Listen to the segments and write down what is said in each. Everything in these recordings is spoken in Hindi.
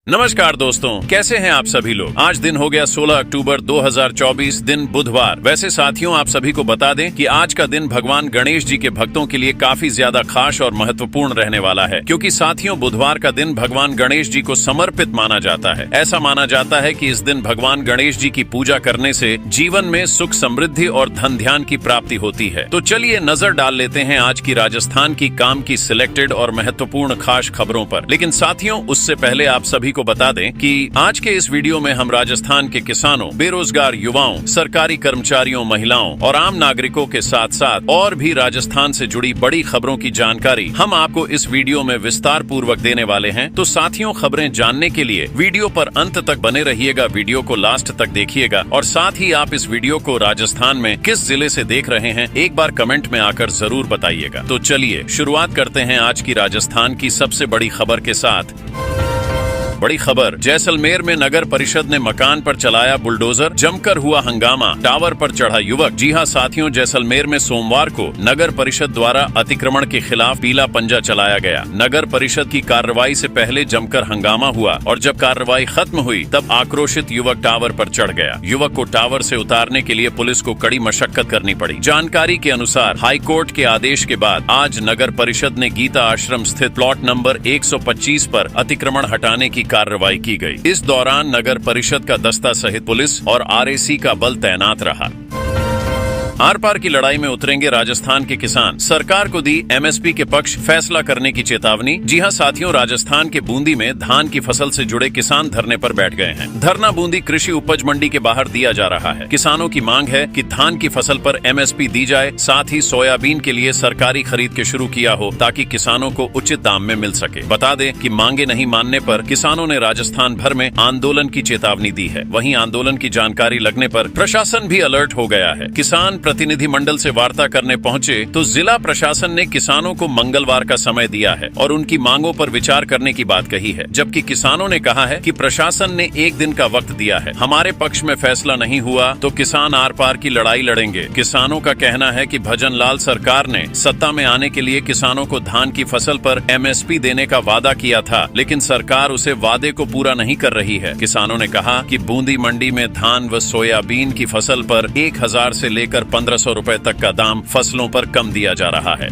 नमस्कार दोस्तों, कैसे हैं आप सभी लोग। आज दिन हो गया 16 अक्टूबर 2024, दिन बुधवार। वैसे साथियों, आप सभी को बता दें कि आज का दिन भगवान गणेश जी के भक्तों के लिए काफी ज्यादा खास और महत्वपूर्ण रहने वाला है, क्योंकि साथियों बुधवार का दिन भगवान गणेश जी को समर्पित माना जाता है। ऐसा माना जाता है कि इस दिन भगवान गणेश जी की पूजा करने से जीवन में सुख समृद्धि और धन ध्यान की प्राप्ति होती है। तो चलिए नजर डाल लेते हैं आज की राजस्थान की काम की सिलेक्टेड और महत्वपूर्ण खास खबरों पर। लेकिन साथियों, उससे पहले आप सभी को बता दें कि आज के इस वीडियो में हम राजस्थान के किसानों, बेरोजगार युवाओं, सरकारी कर्मचारियों, महिलाओं और आम नागरिकों के साथ साथ और भी राजस्थान से जुड़ी बड़ी खबरों की जानकारी हम आपको इस वीडियो में विस्तार पूर्वक देने वाले हैं। तो साथियों, खबरें जानने के लिए वीडियो पर अंत तक बने रहिएगा, वीडियो को लास्ट तक देखिएगा और साथ ही आप इस वीडियो को राजस्थान में किस जिले से देख रहे हैं एक बार कमेंट में आकर जरूर बताइएगा। तो चलिए शुरुआत करते हैं आज की राजस्थान की सबसे बड़ी खबर के साथ। बड़ी खबर, जैसलमेर में नगर परिषद ने मकान पर चलाया बुलडोजर, जमकर हुआ हंगामा, टावर पर चढ़ा युवक। जी हां साथियों, जैसलमेर में सोमवार को नगर परिषद द्वारा अतिक्रमण के खिलाफ पीला पंजा चलाया गया। नगर परिषद की कार्रवाई से पहले जमकर हंगामा हुआ और जब कार्रवाई खत्म हुई तब आक्रोशित युवक टावर पर चढ़ गया। युवक को टावर से उतारने के लिए पुलिस को कड़ी मशक्कत करनी पड़ी। जानकारी के अनुसार हाईकोर्ट के आदेश के बाद आज नगर परिषद ने गीता आश्रम स्थित प्लॉट नंबर 125 पर अतिक्रमण हटाने की कार्रवाई की गई। इस दौरान नगर परिषद का दस्ता सहित पुलिस और आरएसी का बल तैनात रहा। आर पार की लड़ाई में उतरेंगे राजस्थान के किसान, सरकार को दी एमएसपी के पक्ष फैसला करने की चेतावनी। जी हां साथियों, राजस्थान के बूंदी में धान की फसल से जुड़े किसान धरने पर बैठ गए हैं। धरना बूंदी कृषि उपज मंडी के बाहर दिया जा रहा है। किसानों की मांग है कि धान की फसल पर एमएसपी दी जाए, साथ ही सोयाबीन के लिए सरकारी खरीद के शुरू किया हो ताकि किसानों को उचित दाम में मिल सके। बता दें कि मांगे नहीं मानने पर किसानों ने राजस्थान भर में आंदोलन की चेतावनी दी है। वहीं आंदोलन की जानकारी लगने पर प्रशासन भी अलर्ट हो गया है। किसान प्रतिनिधि मंडल से वार्ता करने पहुंचे तो जिला प्रशासन ने किसानों को मंगलवार का समय दिया है और उनकी मांगों पर विचार करने की बात कही है, जबकि किसानों ने कहा है कि प्रशासन ने 1 दिन का वक्त दिया है, हमारे पक्ष में फैसला नहीं हुआ तो किसान आर पार की लड़ाई लड़ेंगे। किसानों का कहना है कि भजन लाल सरकार ने सत्ता में आने के लिए किसानों को धान की फसल पर एमएसपी देने का वादा किया था, लेकिन सरकार उसे वादे को पूरा नहीं कर रही है। किसानों ने कहा कि बूंदी मंडी में धान व सोयाबीन की फसल पर 1000 से लेकर 1500 रुपए तक का दाम फसलों पर कम दिया जा रहा है।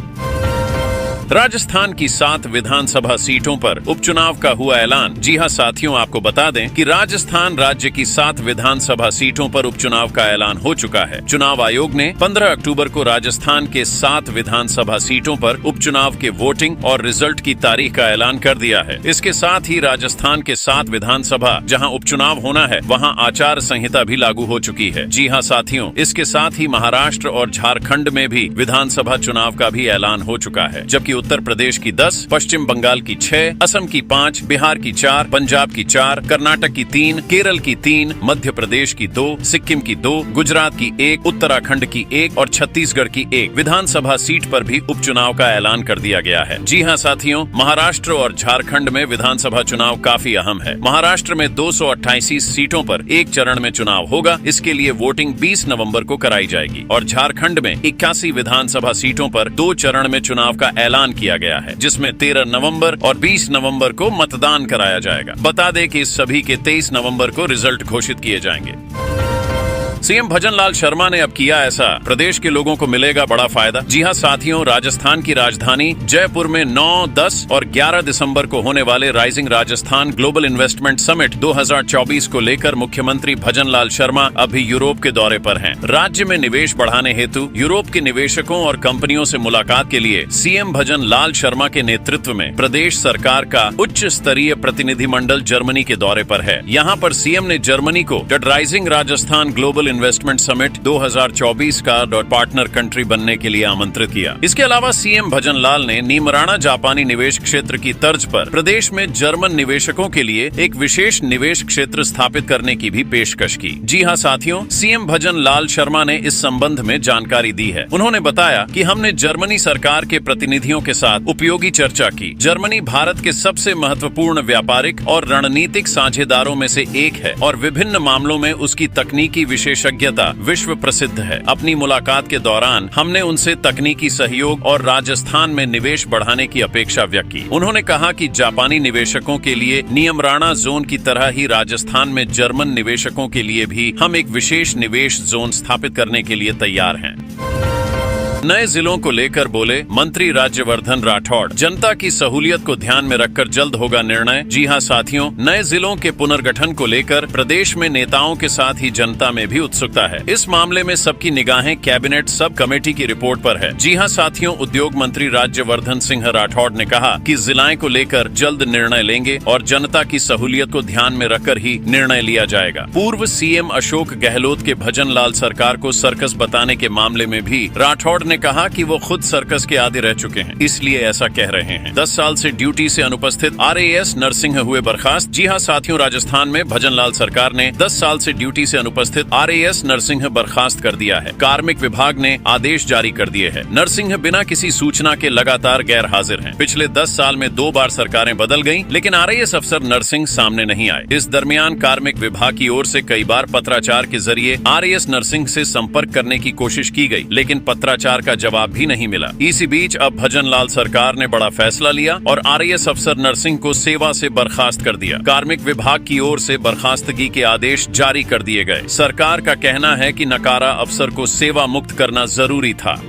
राजस्थान की 7 विधानसभा सीटों पर उपचुनाव का हुआ ऐलान। जी हां साथियों, आपको बता दें कि राजस्थान राज्य की 7 विधानसभा सीटों पर उपचुनाव का ऐलान हो चुका है। चुनाव आयोग ने 15 अक्टूबर को राजस्थान के 7 विधानसभा सीटों पर उपचुनाव के वोटिंग और रिजल्ट की तारीख का ऐलान कर दिया है। इसके साथ ही राजस्थान के 7 विधानसभा जहां उपचुनाव होना है वहां आचार संहिता भी लागू हो चुकी है। जी हां साथियों, इसके साथ ही महाराष्ट्र और झारखंड में भी विधानसभा चुनाव का भी ऐलान हो चुका है, जबकि उत्तर प्रदेश की 10, पश्चिम बंगाल की 6, असम की 5, बिहार की 4, पंजाब की 4, कर्नाटक की 3, केरल की 3, मध्य प्रदेश की 2, सिक्किम की 2, गुजरात की 1, उत्तराखंड की 1 और छत्तीसगढ़ की 1 विधानसभा सीट पर भी उपचुनाव का ऐलान कर दिया गया है। जी हां साथियों, महाराष्ट्र और झारखंड में विधानसभा चुनाव काफी अहम है। महाराष्ट्र में 288 सीटों पर एक चरण में चुनाव होगा। इसके लिए वोटिंग 20 नवंबर को कराई जाएगी और झारखंड में 81 विधानसभा सीटों पर 2 चरण में चुनाव का ऐलान किया गया है, जिसमें 13 नवंबर और 20 नवंबर को मतदान कराया जाएगा। बता दें कि इस सभी के 23 नवंबर को रिजल्ट घोषित किए जाएंगे। सीएम भजन लाल शर्मा ने अब किया ऐसा, प्रदेश के लोगों को मिलेगा बड़ा फायदा। जी हां साथियों, राजस्थान की राजधानी जयपुर में 9, 10 और 11 दिसंबर को होने वाले rising Rajasthan global investment summit 2024 को लेकर मुख्यमंत्री भजन लाल शर्मा अभी यूरोप के दौरे पर हैं। राज्य में निवेश बढ़ाने हेतु यूरोप के निवेशकों और कंपनियों से मुलाकात के लिए सीएम भजन लाल शर्मा के नेतृत्व में प्रदेश सरकार का उच्च स्तरीय प्रतिनिधि मंडल जर्मनी के दौरे पर है। यहाँ पर सीएम ने जर्मनी को rising Rajasthan global investment summit 2024 का पार्टनर कंट्री बनने के लिए आमंत्रित किया। इसके अलावा सीएम भजन लाल ने नीमराणा जापानी निवेश क्षेत्र की तर्ज पर प्रदेश में जर्मन निवेशकों के लिए एक विशेष निवेश क्षेत्र स्थापित करने की भी पेशकश की। जी हां साथियों, सीएम भजन लाल शर्मा ने इस संबंध में जानकारी दी है। उन्होंने बताया कि हमने जर्मनी सरकार के प्रतिनिधियों के साथ उपयोगी चर्चा की। जर्मनी भारत के सबसे महत्वपूर्ण व्यापारिक और रणनीतिक साझेदारों में से एक है और विभिन्न मामलों में उसकी तकनीकी विशेष विशेषज्ञता विश्व प्रसिद्ध है। अपनी मुलाकात के दौरान हमने उनसे तकनीकी सहयोग और राजस्थान में निवेश बढ़ाने की अपेक्षा व्यक्त की। उन्होंने कहा कि जापानी निवेशकों के लिए नियमराणा जोन की तरह ही राजस्थान में जर्मन निवेशकों के लिए भी हम एक विशेष निवेश जोन स्थापित करने के लिए तैयार हैं। नए जिलों को लेकर बोले मंत्री राज्यवर्धन राठौड़। जनता की सहूलियत को ध्यान में रखकर जल्द होगा निर्णय। जी हां साथियों, नए जिलों के पुनर्गठन को लेकर प्रदेश में नेताओं के साथ ही जनता में भी उत्सुकता है। इस मामले में सबकी निगाहें कैबिनेट सब कमेटी की रिपोर्ट पर है। जी हां साथियों, उद्योग मंत्री राज्यवर्धन सिंह राठौड़ ने कहा कि जिलाएं को लेकर जल्द निर्णय लेंगे और जनता की सहूलियत को ध्यान में रखकर ही निर्णय लिया जाएगा। पूर्व सीएम अशोक गहलोत के भजन लाल सरकार को सर्कस बताने के मामले में भी राठौड़ ने कहा कि वो खुद सर्कस के आदी रह चुके हैं, इसलिए ऐसा कह रहे हैं। 10 साल से ड्यूटी से अनुपस्थित RAS नरसिंह हुए बर्खास्त। जी हां साथियों, राजस्थान में भजन लाल सरकार ने 10 साल से ड्यूटी से अनुपस्थित RAS नरसिंह बर्खास्त कर दिया है। कार्मिक विभाग ने आदेश जारी कर दिए हैं। नरसिंह बिना किसी सूचना के लगातार गैर हाजिर हैं। पिछले 10 साल में 2 बार सरकारें बदल गईं, लेकिन RAS अफसर नरसिंह सामने नहीं आए। इस दरमियान कार्मिक विभाग की ओर से कई बार पत्राचार के जरिए RAS नरसिंह से संपर्क करने की कोशिश की गई, लेकिन पत्राचार का जवाब भी नहीं मिला। इसी बीच अब भजन लाल सरकार ने बड़ा फैसला लिया और RAS अफसर नरसिंह को सेवा से बर्खास्त कर दिया। कार्मिक विभाग की ओर से बर्खास्तगी के आदेश जारी कर दिए गए। सरकार का कहना है कि नकारा अफसर को सेवा मुक्त करना जरूरी था।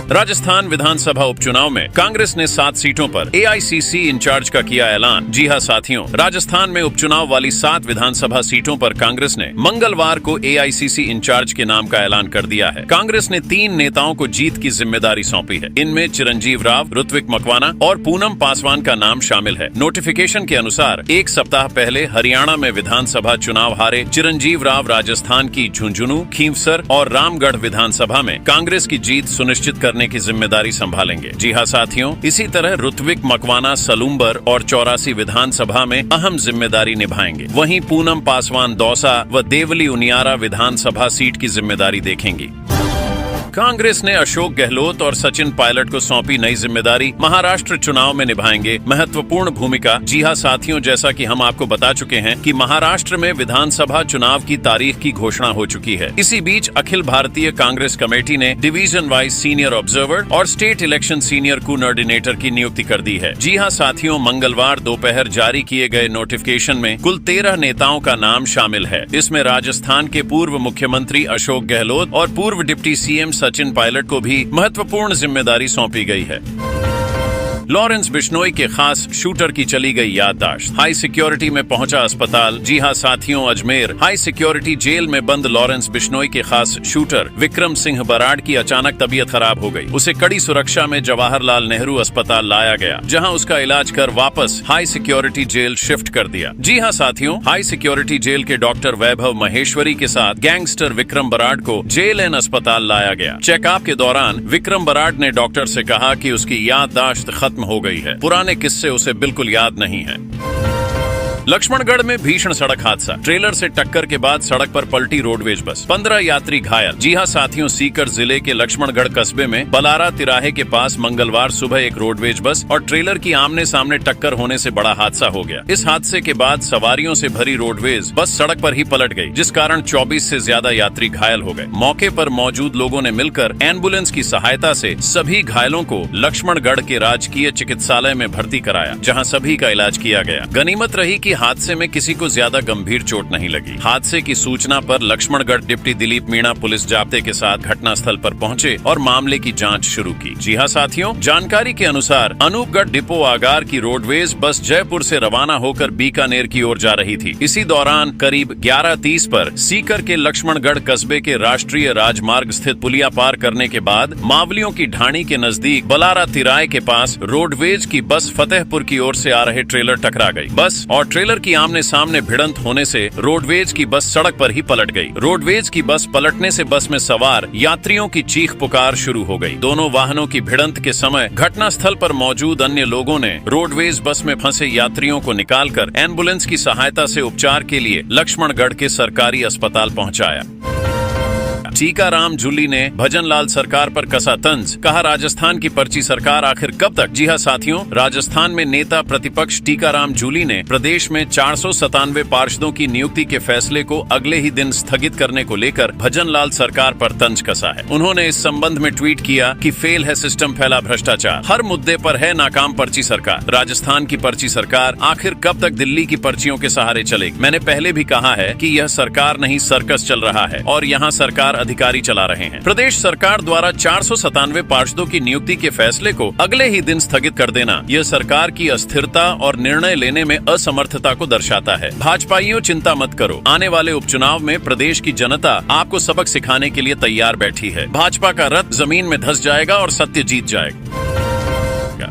राजस्थान विधानसभा उपचुनाव में कांग्रेस ने 7 सीटों पर AICC इंचार्ज का किया ऐलान। जी हां साथियों, राजस्थान में उपचुनाव वाली 7 विधानसभा सीटों पर कांग्रेस ने मंगलवार को AICC इंचार्ज के नाम का ऐलान कर दिया है। कांग्रेस ने 3 नेताओं को जीत की जिम्मेदारी सौंपी है। इनमें चिरंजीव राव, ऋत्विक मकवाना और पूनम पासवान का नाम शामिल है। नोटिफिकेशन के अनुसार 1 सप्ताह पहले हरियाणा में विधानसभा चुनाव हारे चिरंजीव राव राजस्थान की झुंझुनू, खींवसर और रामगढ़ विधानसभा में कांग्रेस की जीत सुनिश्चित करने की जिम्मेदारी संभालेंगे। जी हां साथियों, इसी तरह ऋत्विक मकवाना सलूम्बर और 84 विधानसभा में अहम जिम्मेदारी निभाएंगे। वहीं पूनम पासवान दौसा व देवली उनियारा विधानसभा सीट की जिम्मेदारी देखेंगी। कांग्रेस ने अशोक गहलोत और सचिन पायलट को सौंपी नई जिम्मेदारी। महाराष्ट्र चुनाव में निभाएंगे महत्वपूर्ण भूमिका। जी हां साथियों, जैसा कि हम आपको बता चुके हैं कि महाराष्ट्र में विधानसभा चुनाव की तारीख की घोषणा हो चुकी है। इसी बीच अखिल भारतीय कांग्रेस कमेटी ने डिवीजन वाइज सीनियर ऑब्जर्वर और स्टेट इलेक्शन सीनियर कोऑर्डिनेटर की नियुक्ति कर दी है। जी हां साथियों, मंगलवार दोपहर जारी किए गए नोटिफिकेशन में कुल 13 नेताओं का नाम शामिल है। इसमें राजस्थान के पूर्व मुख्यमंत्री अशोक गहलोत और पूर्व डिप्टी सीएम सचिन पायलट को भी महत्वपूर्ण जिम्मेदारी सौंपी गई है। लॉरेंस बिश्नोई के खास शूटर की चली गई याददाश्त। हाई सिक्योरिटी में पहुंचा अस्पताल। जी हां साथियों, अजमेर हाई सिक्योरिटी जेल में बंद लॉरेंस बिश्नोई के खास शूटर विक्रम सिंह बराड़ की अचानक तबीयत खराब हो गई। उसे कड़ी सुरक्षा में जवाहरलाल नेहरू अस्पताल लाया गया, जहां उसका इलाज कर वापस हाई सिक्योरिटी जेल शिफ्ट कर दिया। जी हां साथियों, हाई सिक्योरिटी जेल के डॉक्टर वैभव महेश्वरी के साथ गैंगस्टर विक्रम बराड़ को जेल एन अस्पताल लाया गया। चेकअप के दौरान विक्रम बराड़ ने डॉक्टर से कहा कि उसकी याददाश्त खत्म हो गई है। पुराने किस्से उसे बिल्कुल याद नहीं है। लक्ष्मणगढ़ में भीषण सड़क हादसा। ट्रेलर से टक्कर के बाद सड़क पर पलटी रोडवेज बस, 15 यात्री घायल। जी हां साथियों, सीकर जिले के लक्ष्मणगढ़ कस्बे में बलारा तिराहे के पास मंगलवार सुबह एक रोडवेज बस और ट्रेलर की आमने सामने टक्कर होने से बड़ा हादसा हो गया। इस हादसे के बाद सवारियों से भरी रोडवेज बस सड़क पर ही पलट गई, जिस कारण 24 से ज्यादा यात्री घायल हो गए। मौके पर मौजूद लोगों ने मिलकर एम्बुलेंस की सहायता से सभी घायलों को लक्ष्मणगढ़ के राजकीय चिकित्सालय में भर्ती कराया, जहां सभी का इलाज किया गया। गनीमत रही कि हादसे में किसी को ज्यादा गंभीर चोट नहीं लगी। हादसे की सूचना पर लक्ष्मणगढ़ डिप्टी दिलीप मीणा पुलिस जाब्ते के साथ घटनास्थल पर पहुंचे और मामले की जांच शुरू की। जी हां साथियों, जानकारी के अनुसार अनूपगढ़ डिपो आगार की रोडवेज बस जयपुर से रवाना होकर बीकानेर की ओर जा रही थी। इसी दौरान करीब 11:30 पर सीकर के लक्ष्मणगढ़ कस्बे के राष्ट्रीय राजमार्ग स्थित पुलिया पार करने के बाद मावलियों की ढाणी के नजदीक बलारा तिराए के पास रोडवेज की बस फतेहपुर की ओर से आ रहे ट्रेलर टकरा गई। बस और ट्रेलर की आमने सामने भिड़ंत होने से रोडवेज की बस सड़क पर ही पलट गई। रोडवेज की बस पलटने से बस में सवार यात्रियों की चीख पुकार शुरू हो गई। दोनों वाहनों की भिड़ंत के समय घटनास्थल पर मौजूद अन्य लोगों ने रोडवेज बस में फंसे यात्रियों को निकालकर एम्बुलेंस की सहायता से उपचार के लिए लक्ष्मणगढ़ के सरकारी अस्पताल पहुंचाया। टीकाराम जूली ने भजनलाल सरकार पर कसा तंज, कहा राजस्थान की पर्ची सरकार आखिर कब तक। जी हां साथियों, राजस्थान में नेता प्रतिपक्ष टीकाराम जूली ने प्रदेश में 497 पार्षदों की नियुक्ति के फैसले को अगले ही दिन स्थगित करने को लेकर भजनलाल सरकार पर तंज कसा है। उन्होंने इस संबंध में ट्वीट किया कि फेल है सिस्टम, फैला भ्रष्टाचार, हर मुद्दे पर है नाकाम पर्ची सरकार। राजस्थान की पर्ची सरकार आखिर कब तक दिल्ली की पर्चियों के सहारे चलेगी। मैंने पहले भी कहा है कि यह सरकार नहीं सर्कस चल रहा है और यहाँ सरकार अधिकारी चला रहे हैं। प्रदेश सरकार द्वारा 497 पार्षदों की नियुक्ति के फैसले को अगले ही दिन स्थगित कर देना यह सरकार की अस्थिरता और निर्णय लेने में असमर्थता को दर्शाता है। भाजपाइयों, चिंता मत करो, आने वाले उपचुनाव में प्रदेश की जनता आपको सबक सिखाने के लिए तैयार बैठी है। भाजपा का रथ जमीन में धंस जाएगा और सत्य जीत जाएगा।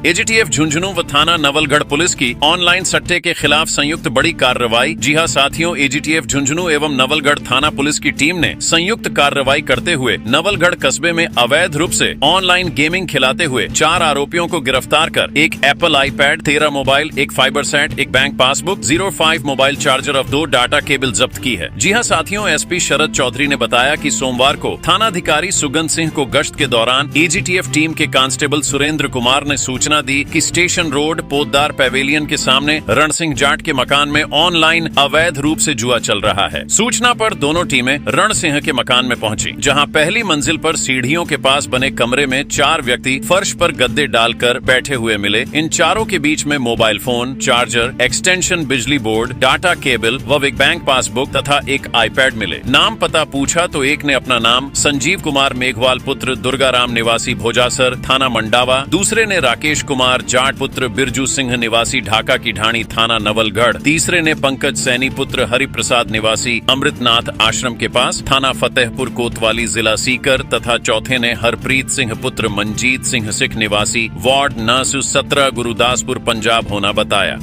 एजीटीएफ झुंझुनू व थाना नवलगढ़ पुलिस की ऑनलाइन सट्टे के खिलाफ संयुक्त बड़ी कार्रवाई। जी हां साथियों, एजीटीएफ झुंझुनू एवं नवलगढ़ थाना पुलिस की टीम ने संयुक्त कार्रवाई करते हुए नवलगढ़ कस्बे में अवैध रूप से ऑनलाइन गेमिंग खिलाते हुए 4 आरोपियों को गिरफ्तार कर एक एप्पल आईपैड, 13 मोबाइल, एक फाइबर सेट, एक बैंक पासबुक, 05 मोबाइल चार्जर और 2 डाटा केबल जब्त की है। जी हां साथियों, एसपी शरद चौधरी ने बताया कि सोमवार को थानाधिकारी सुगंध सिंह को गश्त के दौरान एजीटीएफ टीम के कांस्टेबल सुरेंद्र कुमार ने सूचना दी कि स्टेशन रोड पोद्दार पैवेलियन के सामने रण सिंह जाट के मकान में ऑनलाइन अवैध रूप से जुआ चल रहा है। सूचना पर दोनों टीमें रण सिंह के मकान में पहुंची, जहां पहली मंजिल पर सीढ़ियों के पास बने कमरे में 4 व्यक्ति फर्श पर गद्दे डालकर बैठे हुए मिले। इन चारों के बीच में मोबाइल फोन, चार्जर, एक्सटेंशन बिजली बोर्ड, डाटा केबल व एक बैंक पासबुक तथा एक आईपैड मिले। नाम पता पूछा तो एक ने अपना नाम संजीव कुमार मेघवाल पुत्र दुर्गाराम निवासी भोजासर थाना मंडावा, दूसरे ने राकेश कुमार जाट पुत्र बिरजू सिंह निवासी ढाका की ढाणी थाना नवलगढ़, तीसरे ने पंकज सैनी पुत्र हरिप्रसाद निवासी अमृतनाथ आश्रम के पास थाना फतेहपुर कोतवाली जिला सीकर तथा चौथे ने हरप्रीत सिंह पुत्र मंजीत सिंह सिख निवासी वार्ड 917 गुरुदासपुर पंजाब होना बताया।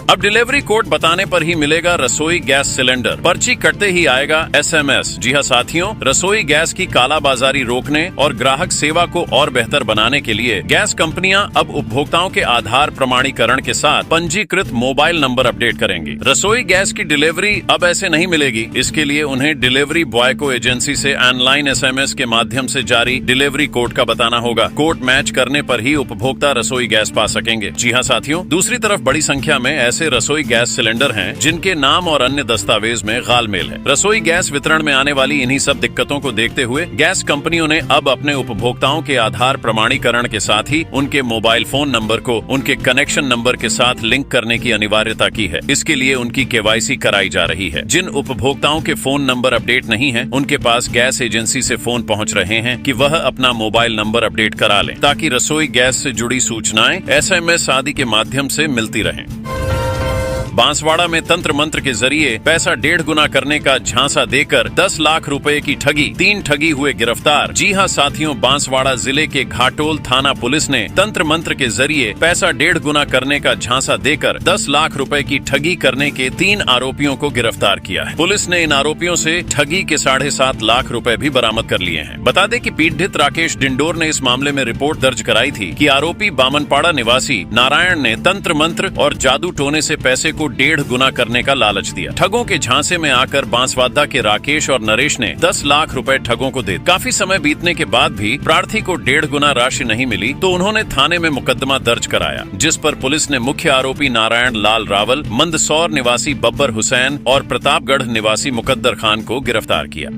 अब डिलीवरी कोड बताने पर ही मिलेगा रसोई गैस सिलेंडर, पर्ची कटते ही आएगा एसएमएस। जी हां साथियों, रसोई गैस की कालाबाजारी रोकने और ग्राहक सेवा को और बेहतर बनाने के लिए गैस कंपनियां अब उपभोक्ताओं के आधार प्रमाणीकरण के साथ पंजीकृत मोबाइल नंबर अपडेट करेंगी। रसोई गैस की डिलीवरी अब ऐसे नहीं मिलेगी। इसके लिए उन्हें डिलीवरी बॉय को एजेंसी से ऑनलाइन एसएमएस के माध्यम से जारी डिलीवरी कोड का बताना होगा। कोड मैच करने पर ही उपभोक्ता रसोई गैस पा सकेंगे। जी हां साथियों, दूसरी तरफ बड़ी संख्या में ऐसे रसोई गैस सिलेंडर हैं जिनके नाम और अन्य दस्तावेज में गालमेल है। रसोई गैस वितरण में आने वाली इन्हीं सब दिक्कतों को देखते हुए गैस कंपनियों ने अब अपने उपभोक्ताओं के आधार प्रमाणीकरण के साथ ही उनके मोबाइल फोन नंबर को उनके कनेक्शन नंबर के साथ लिंक करने की अनिवार्यता की है। इसके लिए उनकी केवाईसी कराई जा रही है। जिन उपभोक्ताओं के फोन नंबर अपडेट नहीं है, उनके पास गैस एजेंसी से फोन पहुंच रहे हैं कि वह अपना मोबाइल नंबर अपडेट करा लें, ताकि रसोई गैस से जुड़ी सूचनाएं एसएमएस आदि के माध्यम से मिलती रहें। बांसवाड़ा में तंत्र मंत्र के जरिए पैसा 1.5 गुना करने का झांसा देकर 10 लाख रुपए की ठगी, 3 ठगी हुए गिरफ्तार। जी हां साथियों, बांसवाड़ा जिले के घाटोल थाना पुलिस ने तंत्र मंत्र के जरिए पैसा 1.5 गुना करने का झांसा देकर 10 लाख रुपए की ठगी करने के 3 आरोपियों को गिरफ्तार किया है। पुलिस ने इन आरोपियों से ठगी के 7.5 लाख रुपए भी बरामद कर लिए हैं। बता दें कि पीड़ित राकेश डिंडोर ने इस मामले में रिपोर्ट दर्ज कराई थी कि आरोपी बामनपाड़ा निवासी नारायण ने तंत्र मंत्र और जादू टोने से पैसे को 1.5 गुना करने का लालच दिया। ठगों के झांसे में आकर बांसवाड़ा के राकेश और नरेश ने 10 लाख रुपए ठगों को दे। काफी समय बीतने के बाद भी प्रार्थी को 1.5 गुना राशि नहीं मिली तो उन्होंने थाने में मुकदमा दर्ज कराया, जिस पर पुलिस ने मुख्य आरोपी नारायण लाल रावल, मंदसौर निवासी बब्बर हुसैन और प्रतापगढ़ निवासी मुकद्दर खान को गिरफ्तार किया।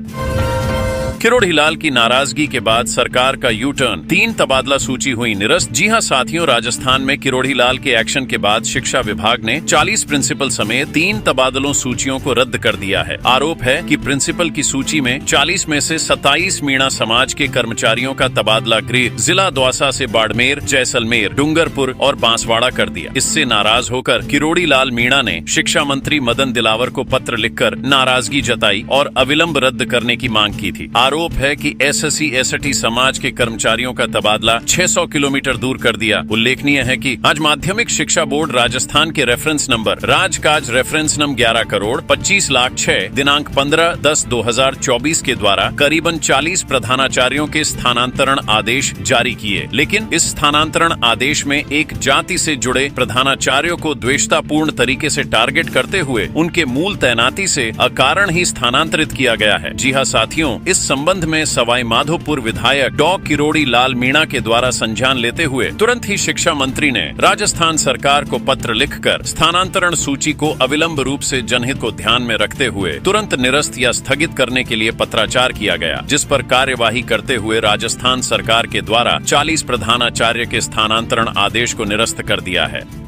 किरोड़ी लाल की नाराजगी के बाद सरकार का यू टर्न, 3 तबादला सूची हुई निरस्त। जी हां साथियों, राजस्थान में किरोड़ी लाल के एक्शन के बाद शिक्षा विभाग ने 40 प्रिंसिपल समेत 3 तबादलों सूचियों को रद्द कर दिया है। आरोप है कि प्रिंसिपल की सूची में 40 में से 27 मीणा समाज के कर्मचारियों का तबादला गृह जिला दौसा से बाड़मेर, जैसलमेर, डूंगरपुर और बांसवाड़ा कर दिया। इससे नाराज होकर किरोड़ी लाल मीणा ने शिक्षा मंत्री मदन दिलावर को पत्र लिखकर नाराजगी जताई और अविलंब रद्द करने की मांग की थी। आरोप है कि एसएससी एसटी समाज के कर्मचारियों का तबादला 600 किलोमीटर दूर कर दिया। उल्लेखनीय है कि आज माध्यमिक शिक्षा बोर्ड राजस्थान के रेफरेंस नंबर राजकाज रेफरेंस नंबर 11,25,06,000 दिनांक 15/10/2024 के द्वारा करीबन 40 प्रधानाचार्यों के स्थानांतरण आदेश जारी किए। लेकिन इस स्थानांतरण आदेश में एक जाति से जुड़े प्रधानाचार्यों को द्वेषतापूर्ण तरीके से टारगेट करते हुए उनके मूल तैनाती से अकारण ही स्थानांतरित किया गया है। जी हां साथियों, इस संबंध में सवाई माधोपुर विधायक डॉ किरोड़ी लाल मीणा के द्वारा संज्ञान लेते हुए तुरंत ही शिक्षा मंत्री ने राजस्थान सरकार को पत्र लिखकर स्थानांतरण सूची को अविलंब रूप से जनहित को ध्यान में रखते हुए तुरंत निरस्त या स्थगित करने के लिए पत्राचार किया गया, जिस पर कार्यवाही करते हुए राजस्थान सरकार के द्वारा 40 प्रधानाचार्य के स्थानांतरण आदेश को निरस्त कर दिया है।